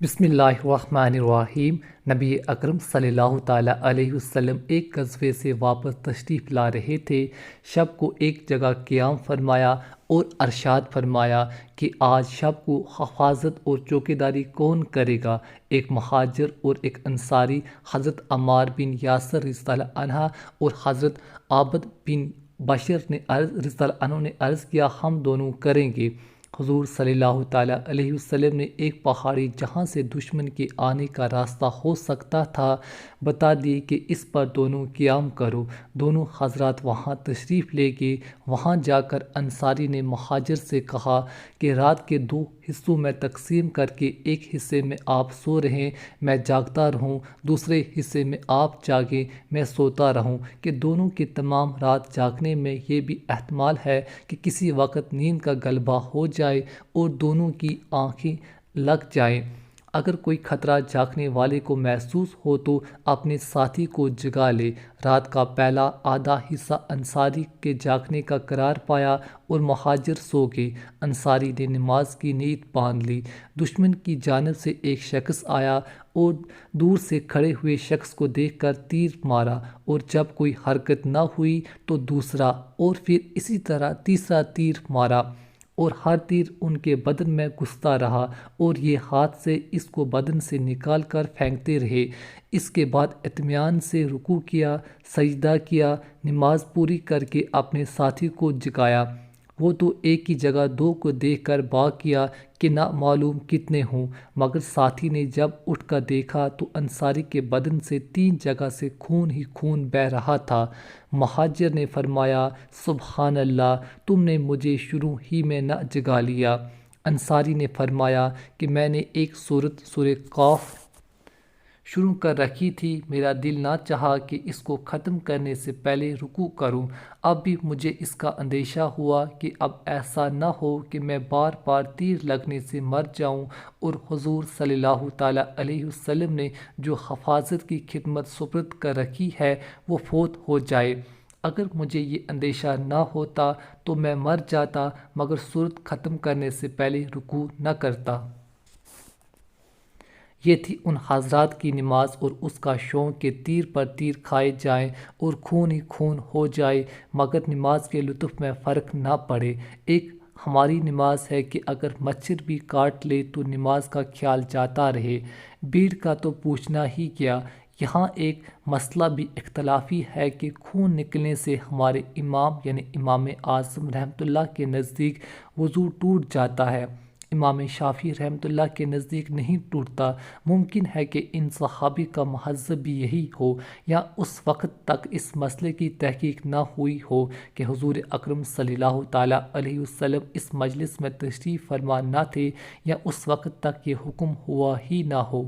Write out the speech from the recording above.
بسم اللہ الرحمن الرحیم۔ نبی اکرم صلی اللہ تعالیٰ علیہ وسلم ایک غزوے سے واپس تشریف لا رہے تھے۔ شب کو ایک جگہ قیام فرمایا اور ارشاد فرمایا کہ آج شب کو حفاظت اور چوکیداری کون کرے گا؟ ایک مہاجر اور ایک انصاری، حضرت عمار بن یاسر رضی اللہ عنہ اور حضرت عابد بن بشر رضی اللہ عنہ نے عرض کیا، ہم دونوں کریں گے۔ حضور صلی اللہ تعالیٰ علیہ وسلم نے ایک پہاڑی جہاں سے دشمن کے آنے کا راستہ ہو سکتا تھا بتا دی کہ اس پر دونوں قیام کرو۔ دونوں حضرات وہاں تشریف لے گئے۔ وہاں جا کر انصاری نے مہاجر سے کہا کہ رات کے 2 حصوں میں تقسیم کر کے ایک حصے میں آپ سو رہیں، میں جاگتا رہوں، دوسرے حصے میں آپ جاگیں، میں سوتا رہوں، کہ دونوں کی تمام رات جاگنے میں یہ بھی احتمال ہے کہ کسی وقت نیند کا غلبہ ہو جائے اور دونوں کی آنکھیں لگ جائیں۔ اگر کوئی خطرہ جاگنے والے کو محسوس ہو تو اپنے ساتھی کو جگا لے۔ رات کا پہلا آدھا حصہ انصاری کے جاگنے کا قرار پایا اور مہاجر سو گئے۔ انصاری نے نماز کی نیت باندھ لی۔ دشمن کی جانب سے ایک شخص آیا اور دور سے کھڑے ہوئے شخص کو دیکھ کر تیر مارا، اور جب کوئی حرکت نہ ہوئی تو دوسرا اور پھر اسی طرح تیسرا تیر مارا، اور ہر تیر ان کے بدن میں گھستا رہا اور یہ ہاتھ سے اس کو بدن سے نکال کر پھینکتے رہے۔ اس کے بعد اطمینان سے رکوع کیا، سجدہ کیا، نماز پوری کر کے اپنے ساتھی کو جگایا۔ وہ تو ایک ہی جگہ 2 کو دیکھ کر بھاگ گیا کہ نہ معلوم کتنے ہوں، مگر ساتھی نے جب اٹھ کر دیکھا تو انصاری کے بدن سے 3 جگہ سے خون ہی خون بہہ رہا تھا۔ مہاجر نے فرمایا، سبحان اللہ، تم نے مجھے شروع ہی میں نہ جگا لیا۔ انصاری نے فرمایا کہ میں نے ایک سورت سورہ قاف شروع کر رکھی تھی، میرا دل نہ چاہا کہ اس کو ختم کرنے سے پہلے رکوع کروں۔ اب بھی مجھے اس کا اندیشہ ہوا کہ اب ایسا نہ ہو کہ میں بار بار تیر لگنے سے مر جاؤں اور حضور صلی اللہ تعالیٰ علیہ وسلم نے جو حفاظت کی خدمت سپرد کر رکھی ہے وہ فوت ہو جائے۔ اگر مجھے یہ اندیشہ نہ ہوتا تو میں مر جاتا، مگر سورت ختم کرنے سے پہلے رکوع نہ کرتا۔ یہ تھی ان حضرات کی نماز اور اس کا شوق کہ تیر پر تیر کھائے جائیں اور خون ہی خون ہو جائے، مگر نماز کے لطف میں فرق نہ پڑے۔ ایک ہماری نماز ہے کہ اگر مچھر بھی کاٹ لے تو نماز کا خیال جاتا رہے، بھیڑ کا تو پوچھنا ہی کیا۔ یہاں ایک مسئلہ بھی اختلافی ہے کہ خون نکلنے سے ہمارے امام یعنی امام اعظم رحمۃ اللہ کے نزدیک وضو ٹوٹ جاتا ہے، امام شافعی رحمۃ اللہ کے نزدیک نہیں ٹوٹتا۔ ممکن ہے کہ ان صحابی کا مہذب بھی یہی ہو، یا اس وقت تک اس مسئلے کی تحقیق نہ ہوئی ہو کہ حضور اکرم صلی اللہ تعالیٰ علیہ وسلم اس مجلس میں تشریف فرما نہ تھے، یا اس وقت تک یہ حکم ہوا ہی نہ ہو۔